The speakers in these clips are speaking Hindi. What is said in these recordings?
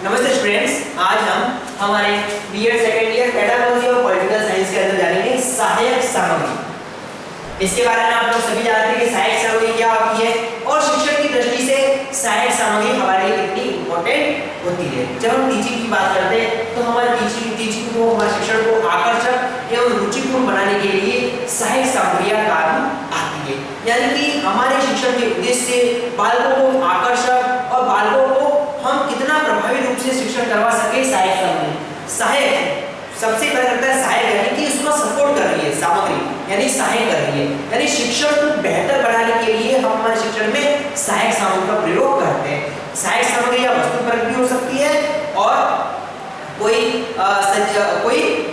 नमस्ते स्टूडेंट्स, आज हम हमारे बीएड सेकेंड ईयर पेडागोजी और पॉलिटिकल साइंस के अंदर जानेंगे सहायक सामग्री। इसके बारे में आप लोग सभी जानते हैं कि सहायक सामग्री क्या होती है और शिक्षण की दृष्टि से सहायक सामग्री हमारे लिए कितनी इंपॉर्टेंट होती है। जब हम टीचिंग की बात करते हैं तो हमारे टीचिंग को, हमारे शिक्षण को आकर्षक एवं रुचिपूर्ण बनाने के लिए सहायक सामग्रियां काम आती है। यानी कि हमारे शिक्षण के उद्देश्य से बालकों को आकर्षक और बालकों को हम कितना प्रभावी रूप से शिक्षण करवा सके सहायक सामग्री। सहायक सबसे पहले करता है सहायक, यानी कि उसको सपोर्ट कर रही है सामग्री, यानी सहायक कर रही है, यानी शिक्षण को बेहतर बनाने के लिए हम हमारे शिक्षण में सहायक सामग्री का प्रयोग करते हैं। सहायक सामग्री या वस्तुपरक भी हो सकती है और कोई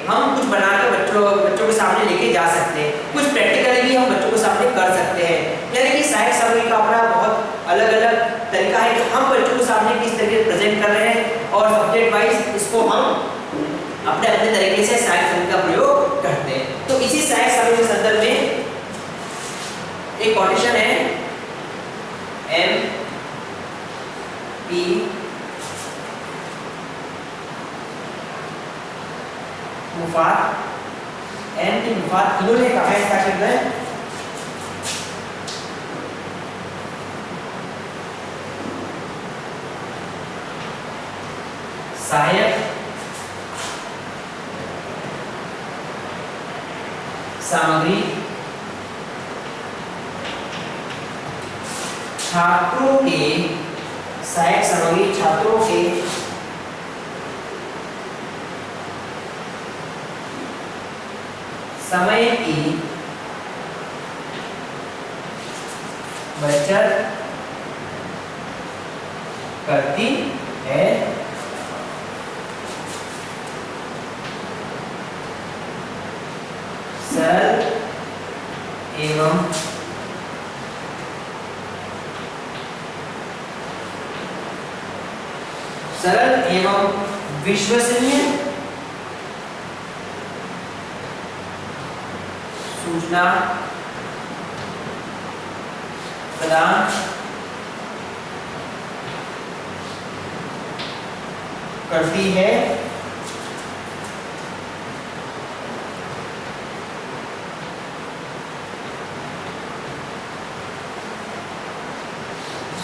हम कुछ बनाकर बच्चों के सामने लेके जा सकते हैं, कुछ प्रैक्टिकली भी हम बच्चों के सामने कर सकते हैं। यानी कि सहायक सामग्री का अपना बहुत अलग अलग तरीका है कि हम बच्चों के सामने किस तरीके से प्रेजेंट कर रहे हैं और सब्जेक्ट वाइज इसको हम अपने अपने तरीके से सहायक सामग्री का प्रयोग करते हैं। तो इसी सहायक सामग्री के संदर्भ में एक क्वेश्चन है एम पी मुफात एम पी मुफात इन्होंने कहा है क्या शब्द है सहायक सामग्री छात्रों के सहायक सामग्री छात्रों के समय की बचत करती है। सरल एवं विश्वसनीय सूचना प्रदान करती है।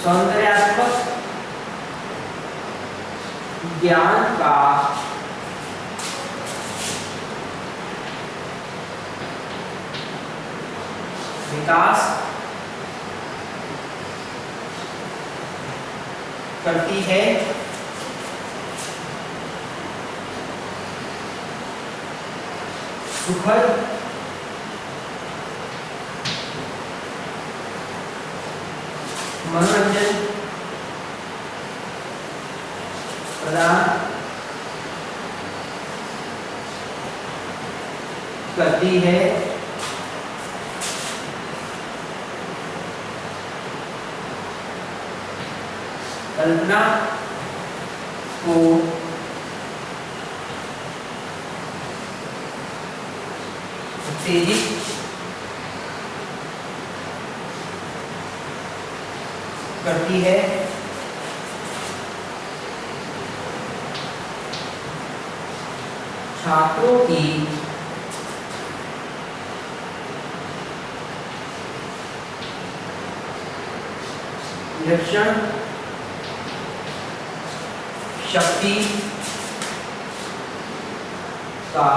सौंदर्यात्मक ज्ञान का विकास करती है। सुखद मनोरंजन प्रदान करती है। कल्पना को उत्तेजित करती है। छात्रों की निरीक्षण शक्ति का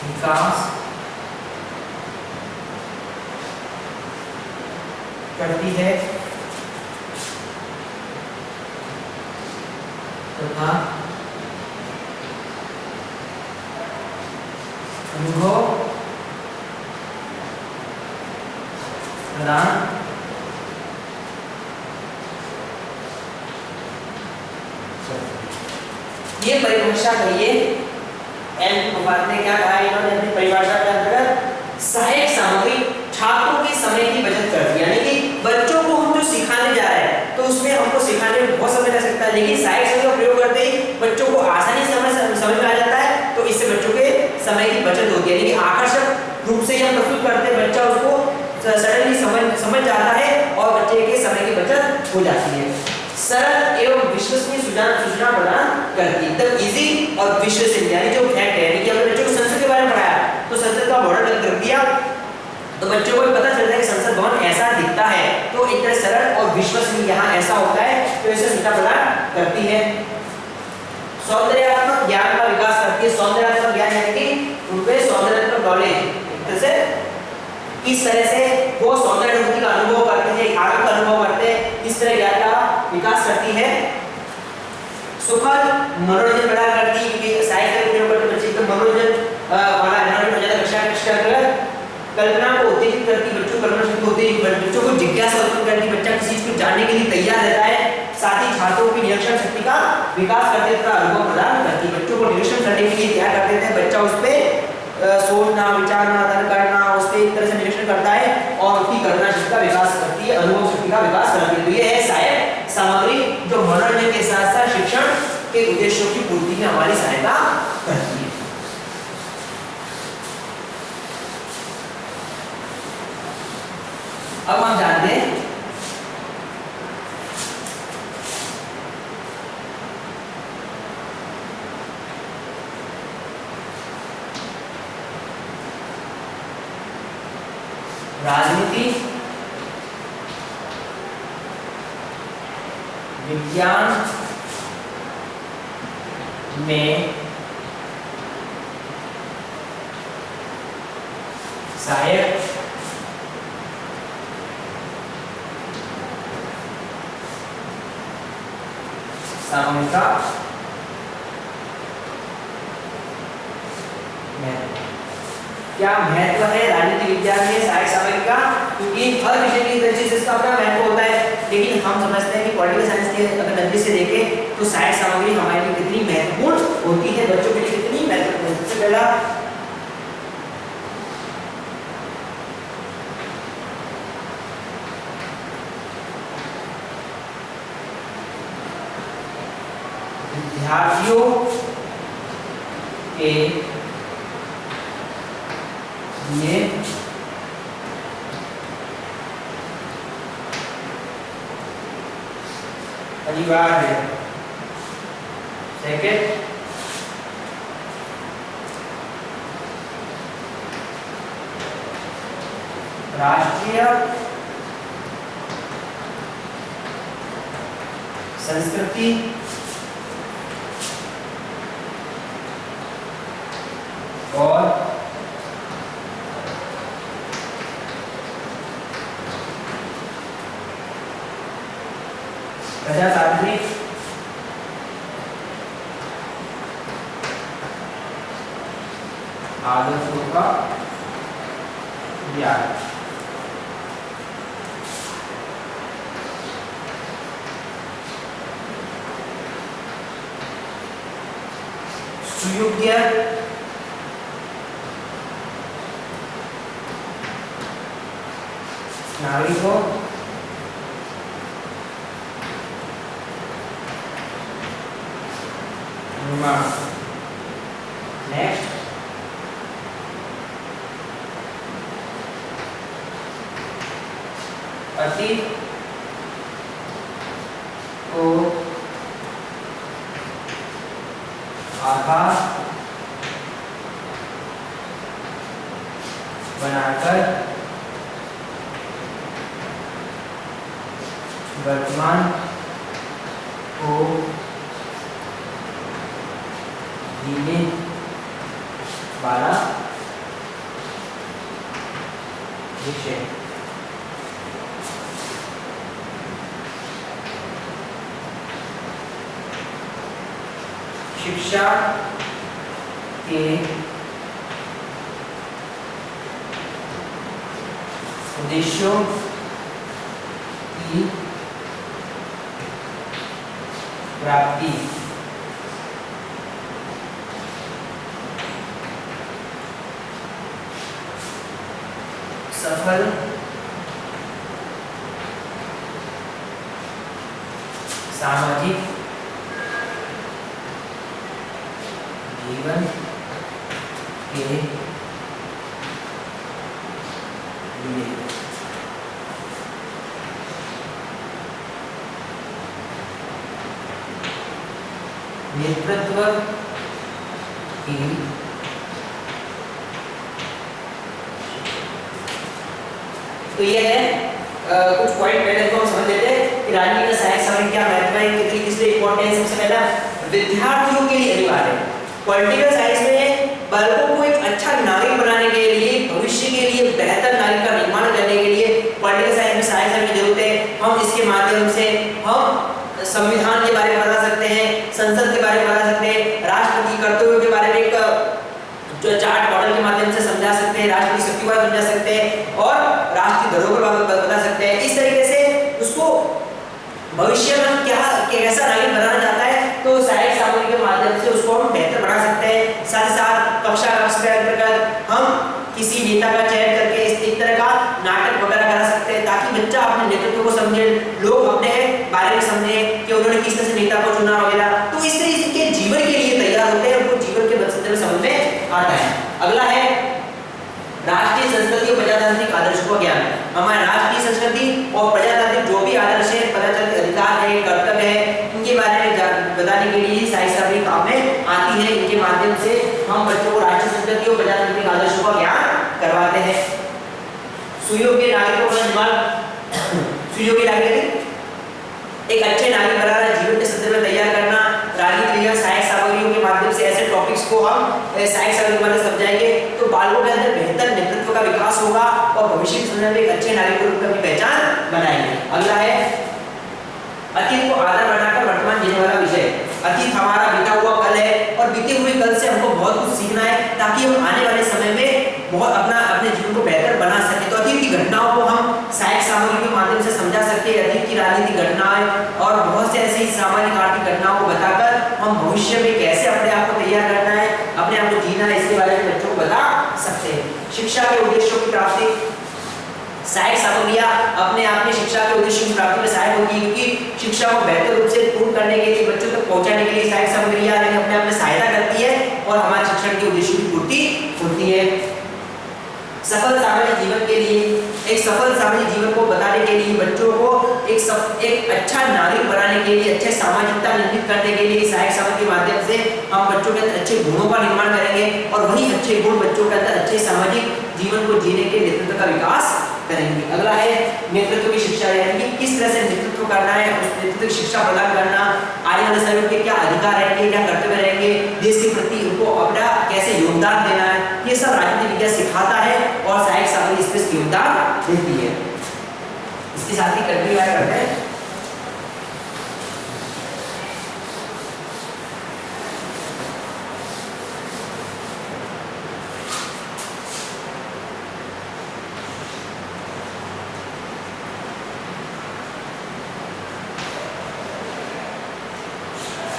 विकास करती है तथा अनुभव प्रदान ये परिभाषा कहिए एम मुफात ने क्या कहा, इन्होंने अपनी परिभाषा के अंतर्गत सहायक सामग्री छात्रों के समय की बचत करती है। यानी कि बच्चों को हम जो सिखाने जा रहे हैं तो उसमें हमको सिखाने में बहुत समय लग सकता है, लेकिन सहायक सामग्री का प्रयोग करते ही बच्चों को आसानी से समझ में आ जाता है। तो इससे बच्चों के समय की बचत होती है, यानी कि आकर्षक रूप से हम प्रस्तुत करते हैं, बच्चा उसको सडनली समझ जाता है और बच्चे के समय की बचत हो जाती है। सरल एवं विश्वसनीय सूचना प्रदान करती है, एकदम इजी और विश्वसनीय, यानी जो फैक्ट है, यानी कि अगर बच्चों को संसद के बारे में पढ़ाया तो संसद का मॉडल कर दिया तो बच्चों को पता चलता है कि संसद भवन ऐसा दिखता है, तो एक तरह सरल और विश्वसनीय यहाँ ऐसा होता है, तो इसे सूचना प्रदान करती है। सौंदर्यात्मक ज्ञान का विकास करती है। सौंदर्यात्मक ज्ञान यानी कि उनके सौंदर्यात्मक नॉलेज, एक तरह से किस तरह से वो सौंदर्य अनुभूति का अनुभव करते हैं, आनंद का अनुभव करते हैं, इस तरह ज्ञान का विकास करती है। सुखद मनोरंजन प्रदान करती है, क्योंकि साहित्य के ऊपर बच्चे को मनोरंजन वाला एनवायरनमेंट हो जाता है, कक्षा कर कल्पना को उत्तेजित करती, बच्चों कल्पना शक्ति को उत्तेजित करती, बच्चों को जिज्ञासा उत्पन्न करती, बच्चा किसी चीज को जानने के लिए तैयार रहता है। साथ ही छात्रों की निरीक्षण शक्ति का विकास करते तथा अनुभव प्रदान करती, बच्चों को निरीक्षण करने के लिए क्या कर देते हैं, बच्चा उस पे सोचना, विचारना, तर्क करना, उस पे एक तरह से निरीक्षण करता है और उसकी कल्पना शक्ति का विकास करती है, अनुभव शक्ति का विकास करती है। तो ये है सहायक सामग्री जो मनोरंजन के साथ साथ शिक्षण के उद्देश्यों की पूर्ति में हमारी सहायता करती है। अब हम जानते हैं राजनीति विज्ञान में सहायक सामग्री का क्या महत्व है राजनीति विज्ञान में सहायक सामग्री का, क्योंकि हर विषय की दृष्टि से इसका अपना महत्व होता है, लेकिन हम समझते हैं कि पॉलिटिकल साइंस के अगर नजरिए से देखें तो सहायक सामग्री हमारे लिए कितनी महत्वपूर्ण होती है, बच्चों के लिए कितनी महत्वपूर्ण। सबसे पहला विद्यार्थियों के लिए अनिवार्य है। सेकेंड, राष्ट्रीय संस्कृति और प्रजातांत्रिक आदर्शों का ज्ञान। सुयोग्य नागरिकों निर्माण। नेक्स्ट, अतीत को आधार बनाकर वर्तमान को जीने वाला विषय। शिक्षा के उद्देश्यों की प्राप्ति सफल सामाजिक जीवन के लिए नेतृत्व की तो ये है कुछ पॉइंट पहले तो हम समझ लेते हैं कि राजनीति का सहायक सामग्री क्या महत्व है, कितनी किस लिए इंपॉर्टेंट है। सबसे पहला विद्यार्थियों के लिए अनिवार्य है। पॉलिटिकल साइंस में बालकों को एक अच्छा नागरिक बनाने के लिए, भविष्य के लिए बेहतर नागरिक का निर्माण करने के लिए पॉलिटिकल साइंस में सहायक सामग्री की जरूरत है। हम इसके माध्यम से हम संविधान के बारे में बता सकते हैं, संसद के बारे में बता सकते हैं, राष्ट्रपति कर्तव्यों के बारे में एक जो चार्ट मॉडल के माध्यम से समझा सकते हैं, राष्ट्रीय शक्ति को समझा सकते हैं और राष्ट्रीय धरोहर बता सकते हैं। इस तरीके से उसको भविष्य में क्या कैसा नागरिक बनाना चाहता है तो सहायक सामग्री के माध्यम से उसको हम बेहतर बना सकते हैं। साथ ही साथ कक्षा के अंतर्गत हम किसी नेता का चयन करके इस तरह का नाटक वगैरह करा सकते हैं ताकि बच्चा अपने नेतृत्व को समझे, लोग अपने बारे में समझे कि उन्होंने किस तरह से नेता को चुना वगैरह। तो इस तरह के जीवन के लिए तैयार होते हैं, उनको जीवन के संदर्भ में समझ में आता है। अगला है राष्ट्रीय संस्कृति और प्रजातांत्रिक आदर्शों का ज्ञान। हमारे राष्ट्रीय संस्कृति और प्रजातांत्रिक जो भी आदर्श है, प्रजातांत्रिक अधिकार है, कर्तव्य है, इनके बारे में बताने के लिए सहायक सामग्री काम में आती है। इनके माध्यम से हम बच्चों को राष्ट्रीय संस्कृति और प्रजातांत्रिक आदर्शों का ज्ञान करवाते हैं। सुयोग्य नागरिकों का निर्माण, सुयोग्य नागरिक एक अच्छे नागरिक बनाना, जीवन के संदर्भ में तैयार करना, राजनीति विज्ञान सहायक सामग्रियों के माध्यम से ऐसे टॉपिक्स को हम सहायक सामग्री के माध्यम से समझाएंगे तो बालकों के अंदर बेहतर नेतृत्व का विकास होगा और भविष्य के संदर्भ में एक अच्छे नागरिक के रूप में अपनी पहचान बनाएंगे। अगला है अतीत को आधार बनाकर वर्तमान जीने वाला विषय। अतीत हमारा बीता हुआ कल है और बीते हुए कल से हमको बहुत कुछ सीखना है ताकि हम आने वाले समय में बहुत अपने जीवन को बेहतर बना सके। तो अतीत की घटनाओं को हम सहायक सामग्री के माध्यम से समझा सकते हैं। अतीत की राजनीतिक घटनाएं और बहुत से ऐसी सामाजिक आर्थिक घटनाओं को बताकर हम भविष्य में कैसे अपने आप को तैयार करना है, अपने आप को जीना है, इसके बारे में बच्चों को बता सकते हैं। शिक्षा के उद्देश्यों की प्राप्ति, सहायक सामग्रियां अपने आप में शिक्षा के उद्देश्यों की प्राप्ति में सहायक होगी क्योंकि शिक्षा को बेहतर रूप से पूर्ण करने के लिए, बच्चों तक पहुंचाने के लिए सहायक सामग्रियां अपने आप में सहायता करती है और हमारे शिक्षण के उद्देश्यों की पूर्ति होती है। सफल सामाजिक जीवन के लिए, एक सफल सामाजिक जीवन को बताने के लिए, बच्चों को एक अच्छा नागरिक बनाने के लिए, अच्छे सामाजिकता निर्मित करने के लिए सहायक सामग्री के माध्यम से हम बच्चों के अंदर अच्छे गुणों का निर्माण करेंगे और वही अच्छे गुण बच्चों के अंदर अच्छे सामाजिक जीवन को जीने के नेतृत्व का विकास करेंगे। अगला है नेतृत्व की शिक्षा, यानी कि किस तरह से नेतृत्व करना है, उस नेतृत्व की शिक्षा प्रदान करना, आने वाले समय में क्या अधिकार रहेंगे, क्या कर्तव्य रहेंगे, देश के प्रति उनको अपना कैसे योगदान देना है, ये सब राजनीति विज्ञान सिखाता है और सहायक सामग्री इसमें योगदान देती है। इसके साथ ही कंटिन्यू करते हैं।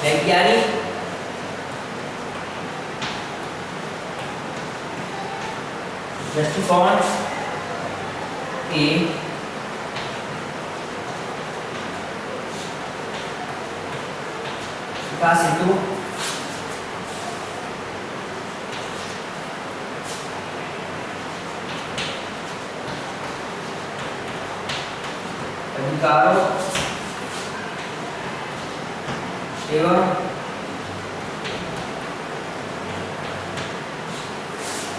वैज्ञानिक दृष्टिकोण के विकास हेतु अधिकारों एवं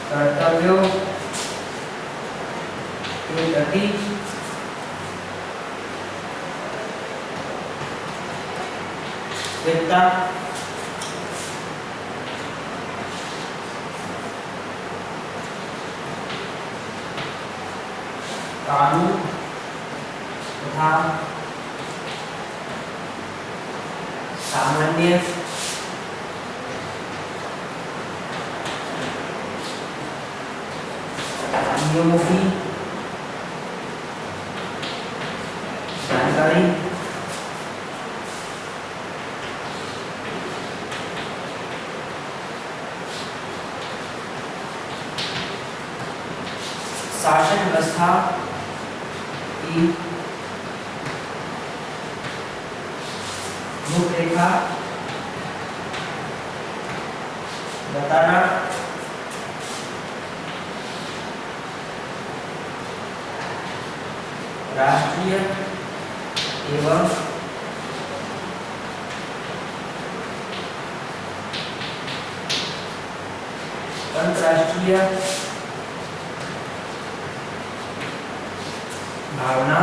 कर्तव्यों के प्रति व्यक्ता कानून तथा सामान्य नियमों की जानकारी शासन व्यवस्था की रूपरेखा बताना, राष्ट्रीय एवं राष्ट्रीय भावना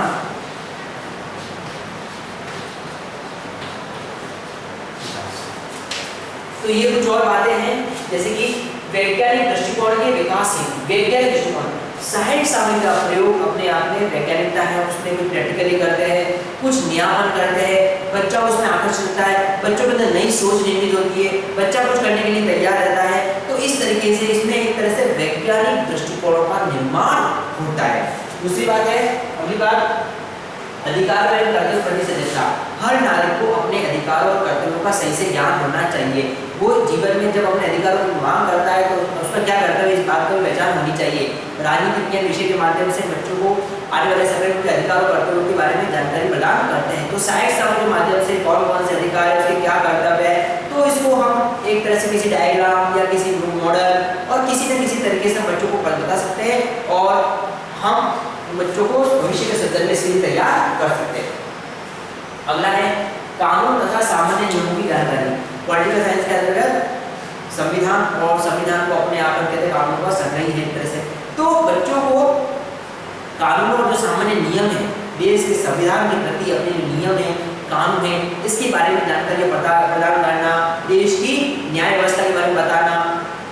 तो ये कुछ और बातें हैं जैसे कि वैज्ञानिक दृष्टिकोण के विकास हेतु वैज्ञानिक दृष्टिकोण साहित्य सामग्री का प्रयोग अपने आप में वैज्ञानिकता है, उसमें कुछ प्रैक्टिकली करते हैं, कुछ नियामन करते हैं, बच्चा उसमें आकर्षित होता है, बच्चों के अंदर नई सोच निर्मित होती है, बच्चा कुछ करने के लिए तैयार रहता है। तो इस तरीके से इसमें एक तरह से वैज्ञानिक दृष्टिकोणों का निर्माण होता है। दूसरी बात है, अगली बात, अधिकार एवं कर्तव्य प्रति सजगता। हर नागरिक को अपने अधिकारों और कर्तव्यों का सही से ज्ञान होना चाहिए। वो जीवन में जब अपने अधिकारों की मांग करता है तो उसका क्या कर्तव्य इस बात को पहचान होनी चाहिए। राजनीति विज्ञान विषय के माध्यम से बच्चों को आने वाले समय में उनके अधिकार और कर्तव्यों के बारे में जानकारी प्रदान करते हैं। तो सहायक सामग्री के माध्यम से कौन कौन से अधिकार है, उसके क्या कर्तव्य है, तो इसको हम एक तरह से किसी डायग्राम या किसी मॉडल और किसी न किसी तरीके से बच्चों को बता सकते हैं और हम बच्चों को भविष्य के संदर्भ में इसलिए तैयार कर सकते हैं। अगला है कानून तथा सामान्य नियमों की जानकारी। पॉलिटिकल साइंस के अंतर्गत संविधान और संविधान को अपने आप में कहते हैं कानून का संग्रह है एक तरह से। तो बच्चों को कानून और जो सामान्य नियम है, देश के संविधान के प्रति अपने जो नियम है, कानून है, इसके बारे में जानकारी प्रदान करना, देश की न्याय व्यवस्था के बारे में बताना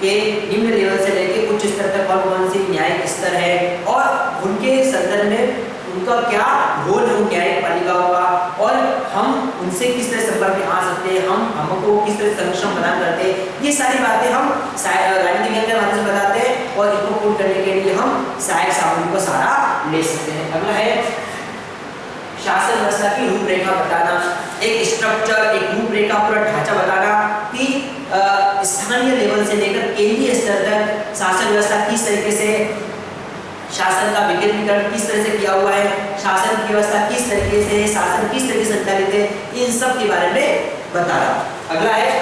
कि निम्न लेवल से लेकर उच्च स्तर तक कौन कौन सी न्यायिक स्तर है और उनके संदर्भ में उनका क्या रोल है न्यायिक पालिकाओं का और हम उनसे किस तरह संपर्क में आ सकते हैं, हम हमको किस तरह संरक्षण प्रदान करते हैं। ये सारी बातें हम राजनीति विज्ञान के माध्यम से बताते हैं और इनको पूर्ण करने के लिए हम सहायक सामग्री को सारा ले सकते हैं। अगला है शासन व्यवस्था की रूपरेखा बताना, एक स्ट्रक्चर, एक रूपरेखा, पूरा ढांचा बताना कि स्थानीय लेवल से लेकर केंद्रीय स्तर तक शासन व्यवस्था किस तरीके से, शासन का विकेंद्रीकरण किस तरह से किया हुआ है, शासन की व्यवस्था किस तरीके से है, शासन किस तरीके से संचालित है, इन सब के बारे में बताना। अगला है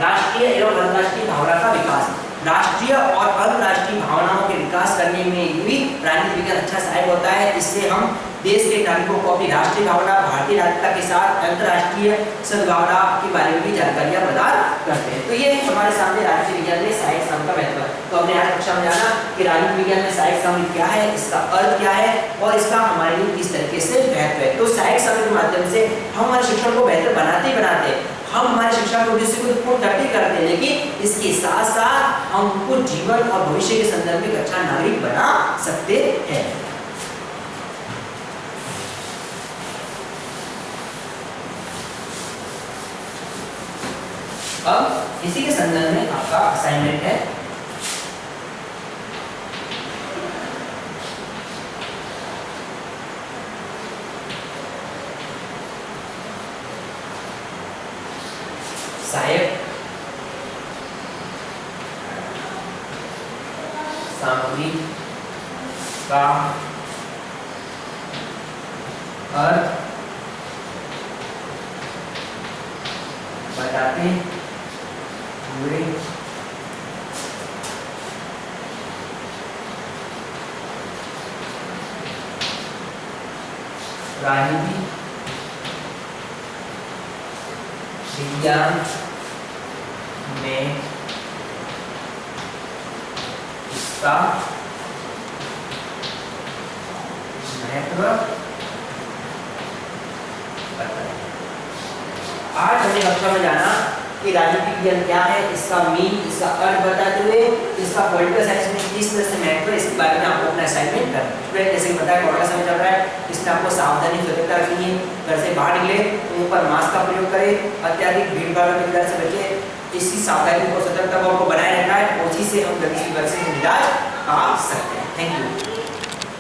राष्ट्रीय एवं अंतर्राष्ट्रीय भावना का विकास। राष्ट्रीय और अंतर्राष्ट्रीय भावनाओं के विकास करने में भी राजनीति विज्ञान अच्छा सहायक होता है। इससे हम देश के नागरिकों को अपनी राष्ट्रीय भावना, भारतीय राष्ट्रीयता के साथ अंतर्राष्ट्रीय सद्भावना के बारे में भी जानकारियां प्रदान करते हैं। तो ये हमारे सामने राजनीति विज्ञान में सहायक सामग्री का महत्व है। तो हमने आज कक्षा में जाना कि राजनीति विज्ञान में सहायक सामग्री क्या है, इसका अर्थ क्या है और इसका हमारे लिए किस तरीके से महत्व है। तो सहायक सामग्री के माध्यम से हम हमारे शिक्षण को बेहतर बनाते हम हमारे शिक्षा के उद्देश्य को पूर्ण करते हैं, लेकिन इसके साथ साथ हम उनको जीवन और भविष्य के संदर्भ में एक अच्छा नागरिक बना सकते हैं। अब इसी के संदर्भ में आपका असाइनमेंट है, सहायक सामग्री का अर्थ बताते हुए राजनीति विज्ञान में इसका महत्व बताएं। आज हमने कक्षा में जाना कि राजनीतिक विज्ञान क्या है, इसका मीन, इसका अर्थ बताते हुए इसका पॉलिटिकल साइंस में किस तरह से महत्व है, इसके बारे में आपको अपना असाइनमेंट करना है। स्टूडेंट जैसे कि पता है कोरोना समय चल रहा है, इसमें आपको सावधानी सतर्कता रखनी है। घर से बाहर निकले तो ऊपर मास्क का प्रयोग करें, अत्यधिक भीड़ भाड़ में से बचें। इसी सावधानी को, सतर्कता को आपको बनाए रखना है, उसी से हम गंदगी से निजात पा सकते हैं। Thank you.